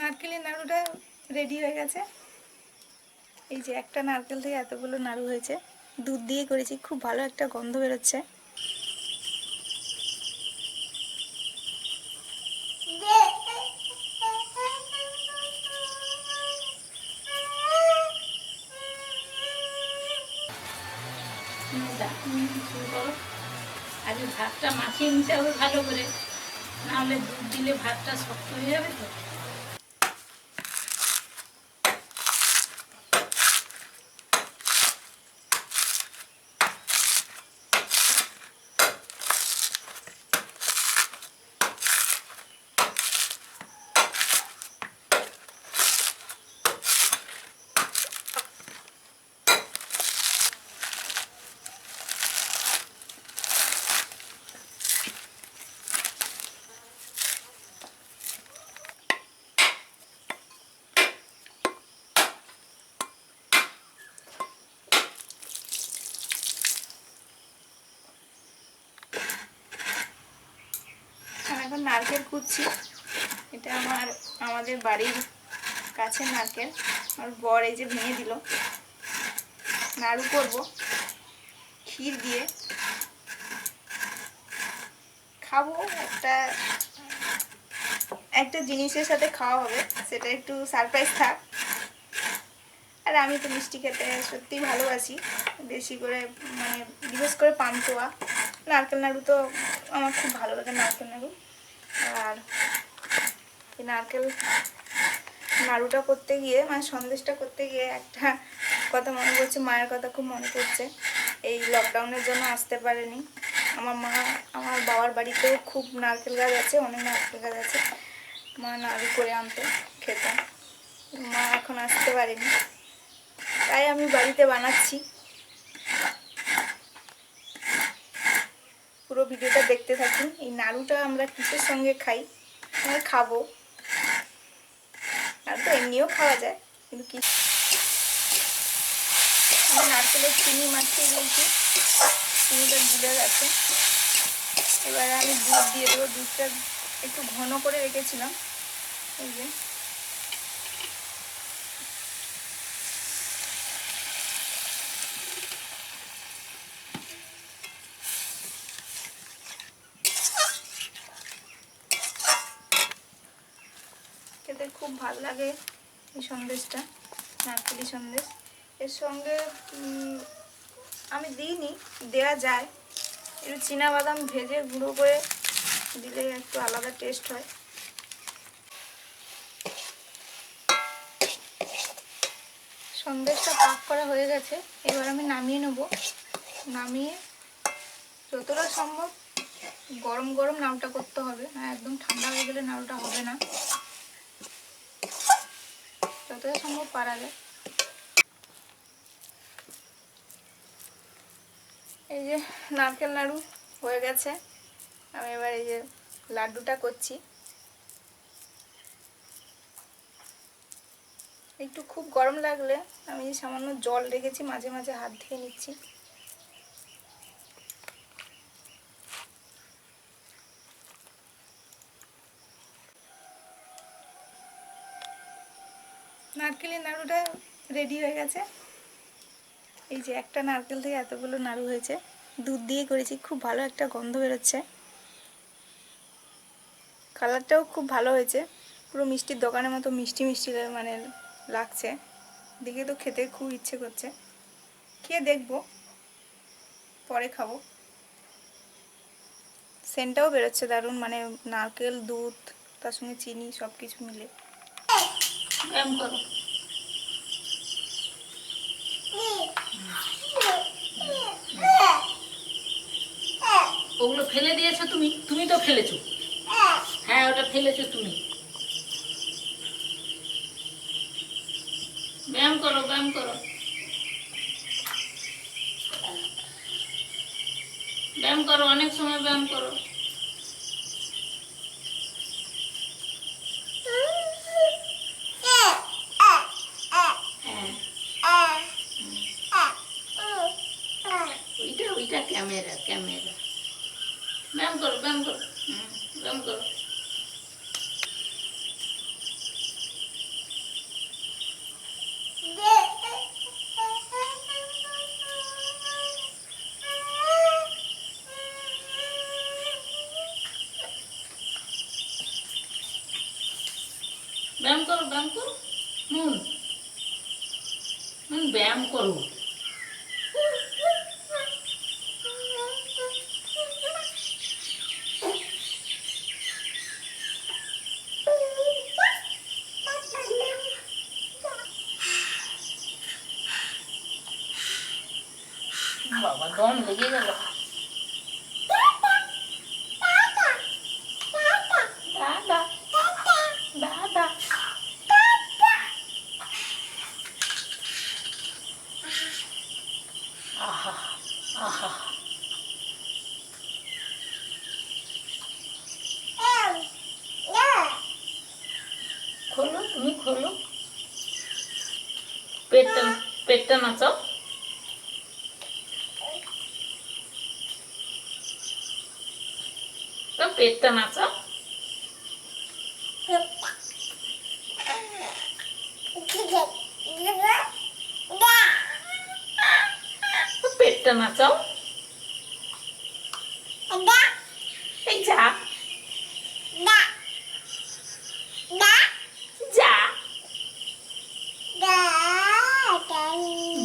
নারকেলের নাড়ুটা রেডি হয়ে গেছে। এই যে একটা নারকেল থেকে এতগুলো নাড়ু হয়েছে, দুধ দিয়ে করেছি, খুব ভালো একটা গন্ধ বেরোচ্ছে। আগে ভাতটা মাখিয়ে নিতে হবে ভালো করে, নাহলে দুধ দিলে ভাতটা শক্ত হয়ে যাবে। তো এখন নারকেল কুচ্ছি। এটা আমাদের বাড়ির কাছে নারকেল। আমার বর এই যে ভেঙে দিল। নাড়ু করব ক্ষীর দিয়ে, খাবো। একটা জিনিসের সাথে খাওয়া হবে, সেটা একটু সারপ্রাইজ থাক। আর আমি তো মিষ্টি খেতে সত্যিই ভালোবাসি, বেশি করে, মানে বিশেষ করে পান্তুয়া। নারকেল নাড়ু তো আমার খুব ভালো লাগে, নারকেল নাড়ু। আর এই নারকেল নাড়ুটা করতে গিয়ে, মানে সন্দেশটা করতে গিয়ে একটা কথা মনে পড়ছে, মায়ের কথা খুব মনে পড়ছে। এই লকডাউনের জন্য আসতে পারেনি আমার মা। আমার বাবার বাড়িতেও খুব নারকেল গাছ আছে, অনেক নারকেল গাছ আছে। মা নাড়ু করে আনতো, খেতাম। মা এখন আসতে পারেনি, তাই আমি বাড়িতে বানাচ্ছি। পুরো ভিডিওটা দেখতে থাকুন। এই নাড়ুটা আমরা কিসের সঙ্গে খাই, খাবো, আর তো এমনিও খাওয়া যায়, কিন্তু কি নারকেলের চিনি মাখিয়ে দিয়েছি, চিনিটা গুলে গেছে। এবারে আমি দুধ দিয়ে দেবো। দুধটা একটু ঘন করে রেখেছিলাম, এই যে। খেতে খুব ভালো লাগে এই সন্দেশটা, নারকেলি সন্দেশ। এর সঙ্গে আমি দিইনি, দেওয়া যায়। একটু চীনাবাদাম ভেজে গুঁড়ো করে দিলে একটু আলাদা টেস্ট হয়। সন্দেশটা পাক করা হয়ে গেছে, এবার আমি নামিয়ে নেব। নামিয়ে যতটা সম্ভব গরম গরম নাড়ুটা করতে হবে, না একদম ঠান্ডা হয়ে গেলে নাড়ুটা হবে না। যতটা সম্ভব পারা যায়। এই যে নারকেল নাড়ু হয়ে গেছে। আমি এবার এই যে লাড্ডুটা করছি। একটু খুব গরম লাগলে আমি সামান্য জল রেখেছি, মাঝে মাঝে হাত ধুয়ে নিচ্ছি। নারকেলের নাড়ুটা রেডি হয়ে গেছে। এই যে একটা নারকেল থেকে এতগুলো নাড়ু হয়েছে, দুধ দিয়ে করেছি, খুব ভালো একটা গন্ধ বেরোচ্ছে। কালারটাও খুব ভালো হয়েছে, পুরো মিষ্টির দোকানের মতো মিষ্টি মিষ্টি মানে লাগছে। দেখে তো খেতে খুব ইচ্ছে করছে। খেয়ে দেখবো, পরে খাবো। সেন্টটাও বেরোচ্ছে দারুণ, মানে নারকেল, দুধ, তার সঙ্গে চিনি, সব কিছু মিলে। করো। ওগুলো ফেলে দিয়েছো তুমি? তুমি তো ফেলেছো। হ্যাঁ, ওটা ফেলেছো তুমি। ব্যায়াম করো, ব্যায়াম করো, ব্যায়াম করো, অনেক সময় ব্যায়াম করো। ওইটা ওইটা ক্যামেরা, ক্যামেরা। ব্যায়াম করো, ব্যায়াম করো, ব্যায়াম করো। ব্যায়াম করো, ব্যায়াম করো। নুন নুন ব্যায়াম করো। বাবা দম লেগে গেল। দাদা দাদা আহা আহা। খোলো, তুমি খোলো। পেটটা পেটটা নাচাও। তো পেটটা নাচাও। তো পেটটা নাচাও। এই যা যা।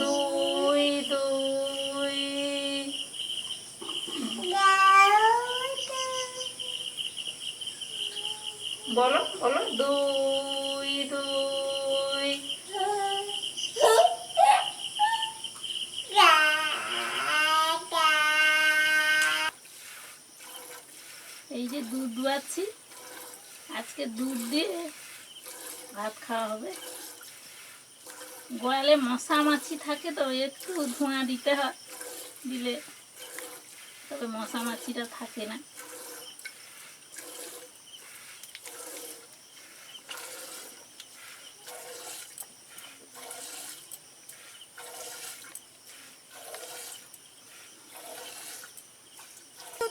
দুই দুই। বলো বলো, দুই দুই। এই যে দুধ দুয়াচ্ছি, আজকে দুধ দিয়ে ভাত খাওয়া হবে। গোয়ালে মশা মাছি থাকে তো একটু ধোঁয়া দিতে হয়, দিলে তবে মশা মাছিটা থাকে না।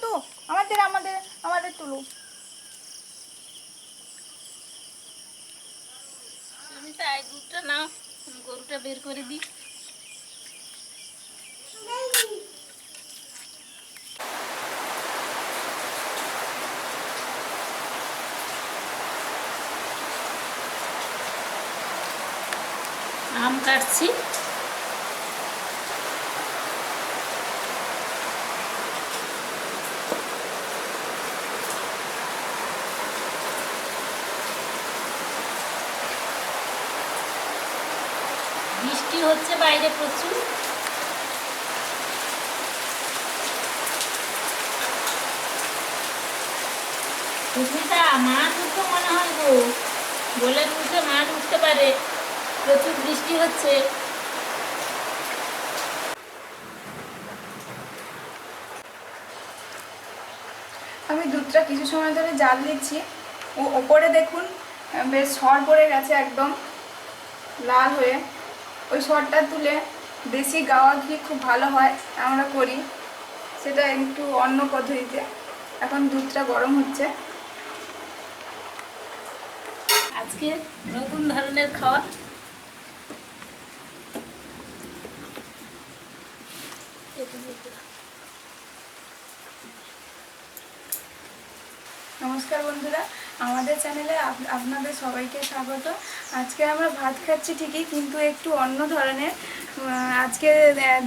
তো আমাদের আমাদের আমাদের তুলো। তুমি তাই দুধটা নাও, আমি গরুটা বের করে দিই। আম কাটছি। বৃষ্টি হচ্ছে বাইরে প্রচুর। সুস্মিতা, মাছ উঠতো মনে হয় গো, বলে উঠে মাছ উঠতে পারে, প্রচুর বৃষ্টি হচ্ছে। আমি দুধটা কিছু সময় ধরে জাল দিচ্ছি। ও ওপরে দেখুন বেশ সর পড়ে গেছে একদম লাল হয়ে। ওই সরটা তুলে দেশি গাওয়া ঘি খুব ভালো হয়, আমরা করি সেটা একটু অন্য পদ্ধতিতে। এখন দুধটা গরম হচ্ছে। আজকে নতুন ধরনের খাওয়া। নমস্কার বন্ধুরা, আমাদের চ্যানেলে আপনাদের সবাইকে স্বাগত। আজকে আমরা ভাত খাচ্ছি ঠিকই, কিন্তু একটু অন্য ধরনের। আজকে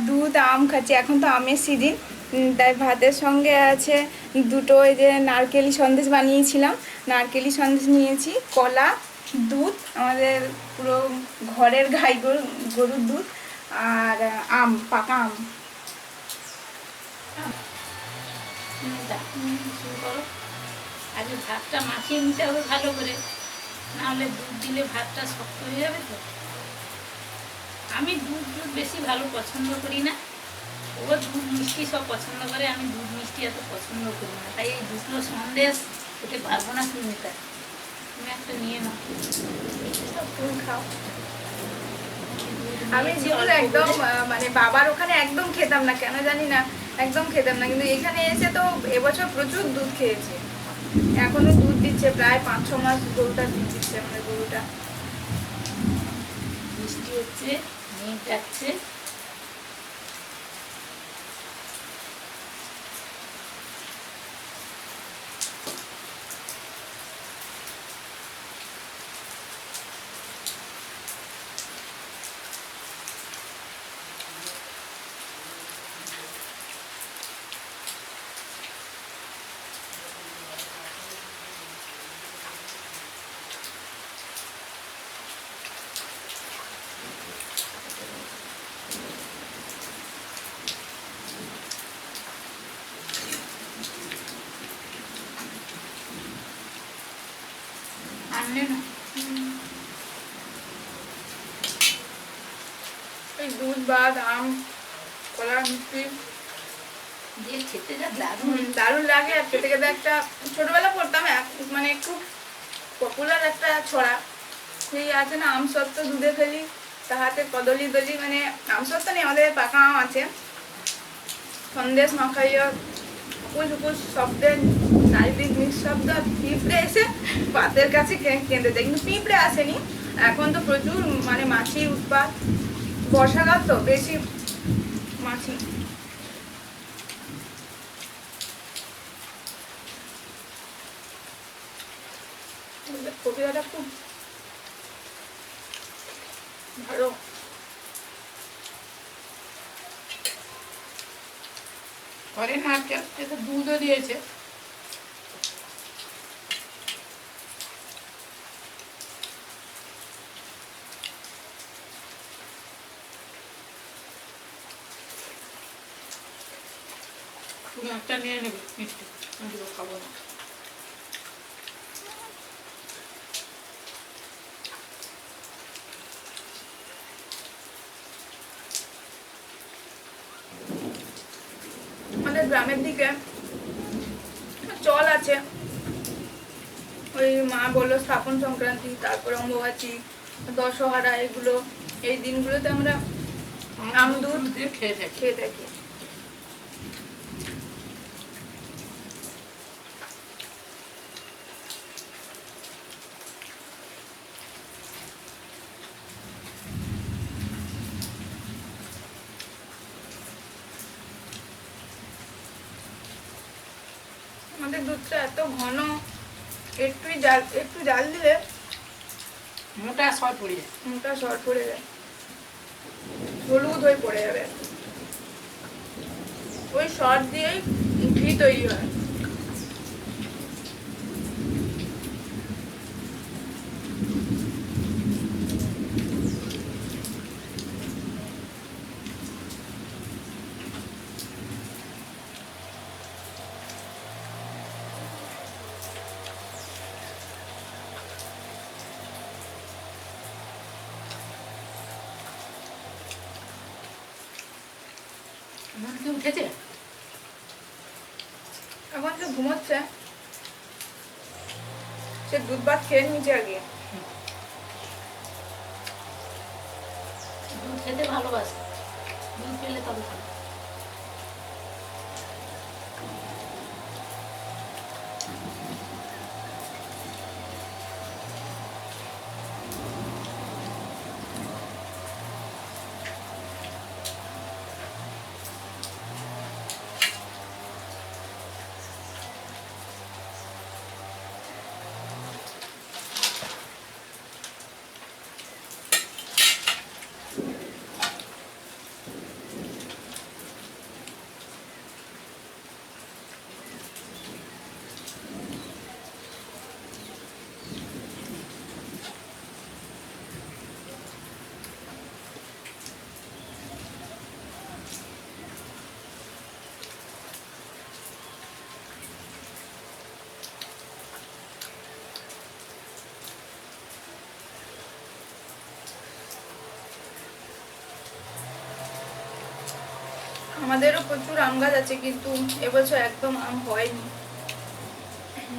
দুধ আম খাচ্ছি, এখন তো আমের সিজন, তাই ভাতের সঙ্গে আছে দুটো এই যে নারকেলি সন্দেশ বানিয়েছিলাম, নারকেলি সন্দেশ নিয়েছি, কলা, দুধ, আমাদের পুরো ঘরের গাই গরুর দুধ, আর আম, পাকা আম। শুরু করো। আগে ভাতটা মাখিয়ে নিতে হবে ভালো করে, নাহলে দুধ দিলে ভাতটা শক্ত হয়ে যাবে তো। আমি দুধ বেশি ভালো পছন্দ করি না, ও দুধ মিষ্টি সব পছন্দ করে, আমি দুধ মিষ্টি এত পছন্দ করি না, তাই এই দুধগুলো সন্দেশ খেতে পারবো না। সুমিতা, তুমি একটা নিয়ে নাও, তুমি খাও। আমি দুধ একদম মানে বাবার ওখানে একদম খেতাম না, কেন জানি না, একদম খেতাম না, কিন্তু এখানে এসে তো এবছর প্রচুর দুধ খেয়েছে। এখনো দুধ দিচ্ছে, প্রায় 5-6 মাস গরুটা দুধ দিচ্ছে, আমাদের গরুটা। মিষ্টি হচ্ছে, মেঘ যাচ্ছে। সামনে না এই দুধ ভাত আম কলা মিষ্টি দিয়ে খেতে যা দারুণ। দারুণ লাগে। আর খেতে খেতে একটা ছোটবেলা পড়তাম মানে খুব পপুলার একটা ছড়া, সেই আছে না, আম সত্ত্ব দুধে ফেলি তাহাতে কদলি দলি, মানে আম সত্ত্ব নেই, আমাদের পাকা আম আছে, সন্দেশ মাখাইয়া উকুস উকুস শব্দে চারিদিক নিঃশব্দ, পিঁপড়ে এসে পাতের কাছে কেঁদে যায়, কিন্তু পিঁপড়ে আসেনি। এখন তো প্রচুর মানে মাছির উৎপাত, বর্ষাকাল তো বেশি মাছি। কপিটা খুব ভালো। ঘরে নারকেল, এতে দুধও দিয়েছে। তুমি একটা নিয়ে নেবে মিষ্টি, আমি তো খাবো না। আমাদের গ্রামের দিকে চল আছে, ওই মা বললো স্থাপন সংক্রান্তি, তারপরে অম্বুবাচী, দশহরা, এগুলো এই দিনগুলোতে আমরা আম দুধ দিয়ে খেয়ে থাকি। খেয়ে থাকি। আমাদের দুধটা এত ঘন, একটু জাল দিলে মোটা সর পড়ে যায়। মুখটা শর্ট পড়ে যায়, হলুদ হয়ে পড়ে যাবে। ওই শর্ট দিয়েই ঘি তৈরি হয়। মন কি উঠেছে? এখন যে ঘুমোচ্ছে, সে দুধ ভাত খেয়ে নিচে আগে। দুধ খেতে ভালোবাসে, দুধ পেলে তবে খাবে। আমাদেরও প্রচুর আম গাছ আছে, কিন্তু এবছর একদম আম হয়নি।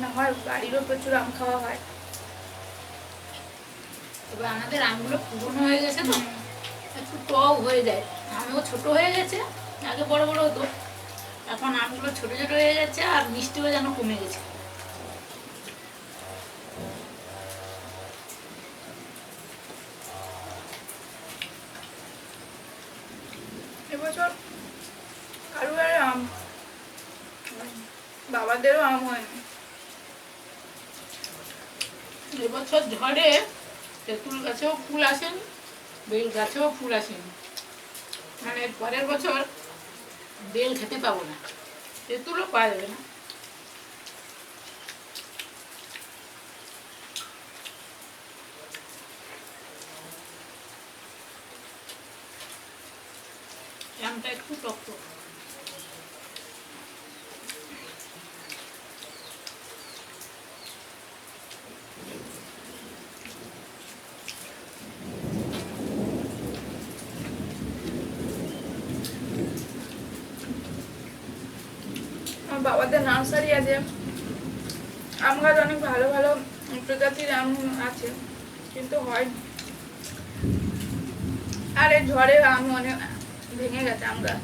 না হয় বাড়িরও প্রচুর আম খাওয়া হয়। তবে আমাদের আমগুলো পুরনো হয়ে গেছে তো একটু টক হয়ে যায়। আমও ছোট হয়ে গেছে, আগে বড় বড় হতো, এখন আমগুলো ছোট ছোট হয়ে যাচ্ছে আর মিষ্টিও যেন কমে গেছে। এবছর কারো আর আম, বাবাদেরও আম হয়নি। এবছর ঝড়ে তেঁতুল গাছেও ফুল আসেনি, বেল গাছেও ফুল আসেনি। মানে পরের বছর বেল খেতে পাবো না, তেঁতুলও পাওয়া যাবে না। আমটা একটু টক টক। আমার বাবাদের নার্সারি আছে, আম গাছ অনেক ভালো ভালো প্রজাতির আম আছে, কিন্তু হয় আর এই ঝড়ে আম অনেক ভেঙে গেছে আম গাছ।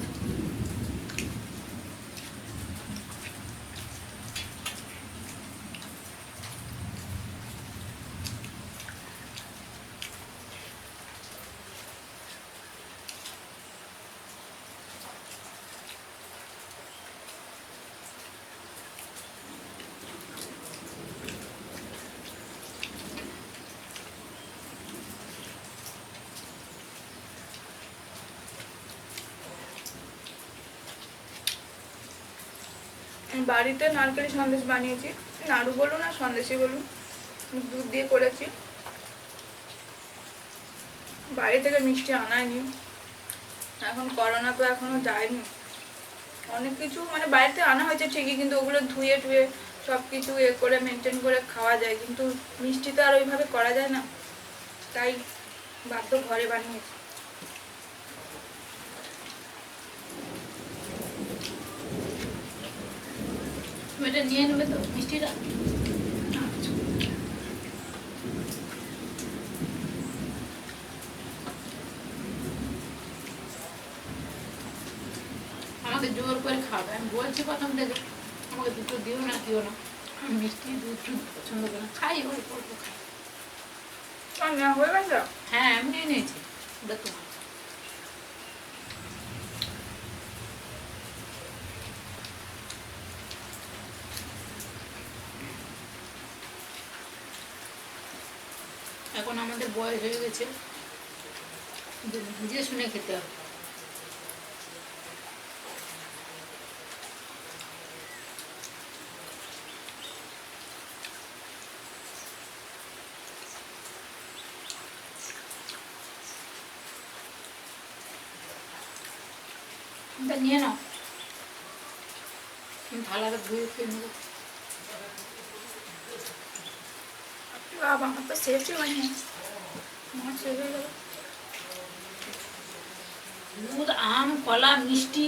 বাড়িতে নারকেলি সন্দেশ বানিয়েছি, নাড়ু বলুন আর সন্দেশই বলুন, দুধ দিয়ে করেছি। বাড়ি থেকে মিষ্টি আনায়নি, এখন করোনা তো এখনো যায়নি। অনেক কিছু মানে বাড়িতে আনা হয়েছে ঠিকই, কিন্তু ওগুলো ধুয়ে টুয়ে সব কিছু করে মেনটেন করে খাওয়া যায়, কিন্তু মিষ্টি তো আর ওইভাবে করা যায় না, তাই বাধ্য ঘরে বানিয়েছি। এটা নিয়ে নেবে তো মিষ্টিটা। আমাকে জোর করে খাবে, আমি বলছি প্রথম থেকে আমাকে দুটো দিও না দিও না, আমি মিষ্টি দুধ পছন্দ করি না, খাই অল্প অল্প খাই। হয়ে গেছে? হ্যাঁ আমি নিয়ে নিয়েছি, ওটা তোমার। এখন আমাদের বয়স হয়ে গেছে, বুঝে শুনে খেতে হবে। নিয়ে নাও, থালাটা ধুয়ে খেয়ে নেবো। বাবা আমার তো শেষই হয়নি, আমার শেষ হয়ে গেল। দুধ, আম, কলা, মিষ্টি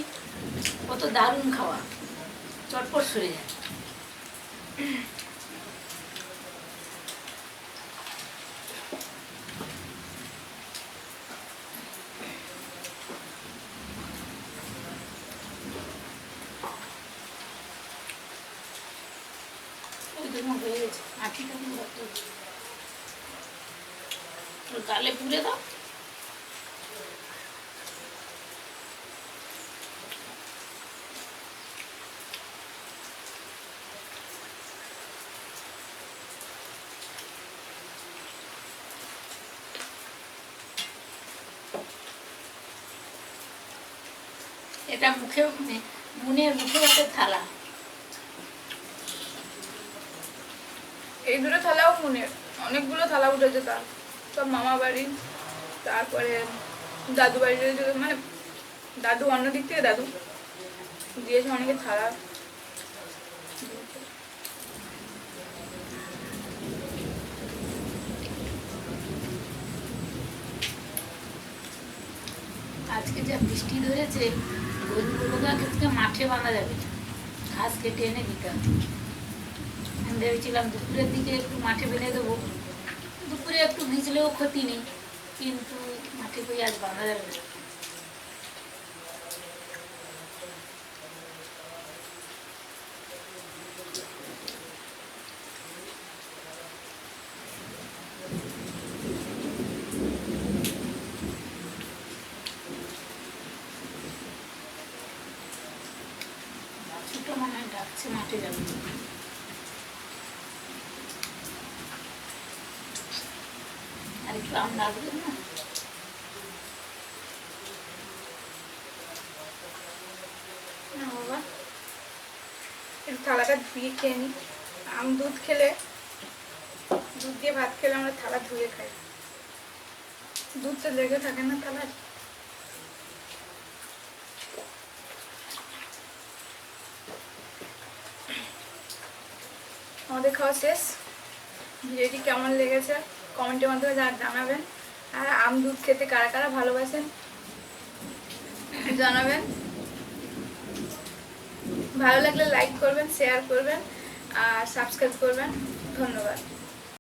কত দারুণ খাওয়া, চটপট সরে যায়। হয়ে গেছে, আঠিটা গালে পুড়ে দাও। এটা মুখে মুনের মুখে ভাতের থালা। এই দুটো থালাও মনের, অনেকগুলো থালা উঠেছে তার, সব মামা বাড়ি, তারপরে দাদু বাড়িতে, মানে দাদু অন্য দিক থেকে দাদু দিয়েছে অনেকে থালা। আজকে যা বৃষ্টি ধরেছে, গরুগুলোকে আজকে মাঠে বাঁধা যাবে না, ঘাস কেটে এনে দিতে হবে। আমি ভেবেছিলাম দুপুরের দিকে একটু মাঠে বেঁধে দেবো, দুপুরে একটু ভিজলেও ক্ষতি নেই, কিন্তু মাঠে কই আজ বাঁধা যাবে না। ছোট মনে হয় ডাকছে মাঠে যাবে। আর একটু আম লাগবে না? বাবা একটু থালাটা ধুয়ে খেয়ে নি। আম দুধ খেলে, দুধ দিয়ে ভাত খেলে আমরা থালা ধুয়ে খাই, দুধ তো লেগে থাকে না থালায়। আমাদের খাওয়া শেষ। ভিডিওটি কেমন লেগেছে কমেন্টের মাধ্যমে জানাবেন, আর আম দুধ খেতে কারা কারা ভালোবাসেন জানাবেন। ভালো লাগলে লাইক করবেন, শেয়ার করবেন আর সাবস্ক্রাইব করবেন। ধন্যবাদ।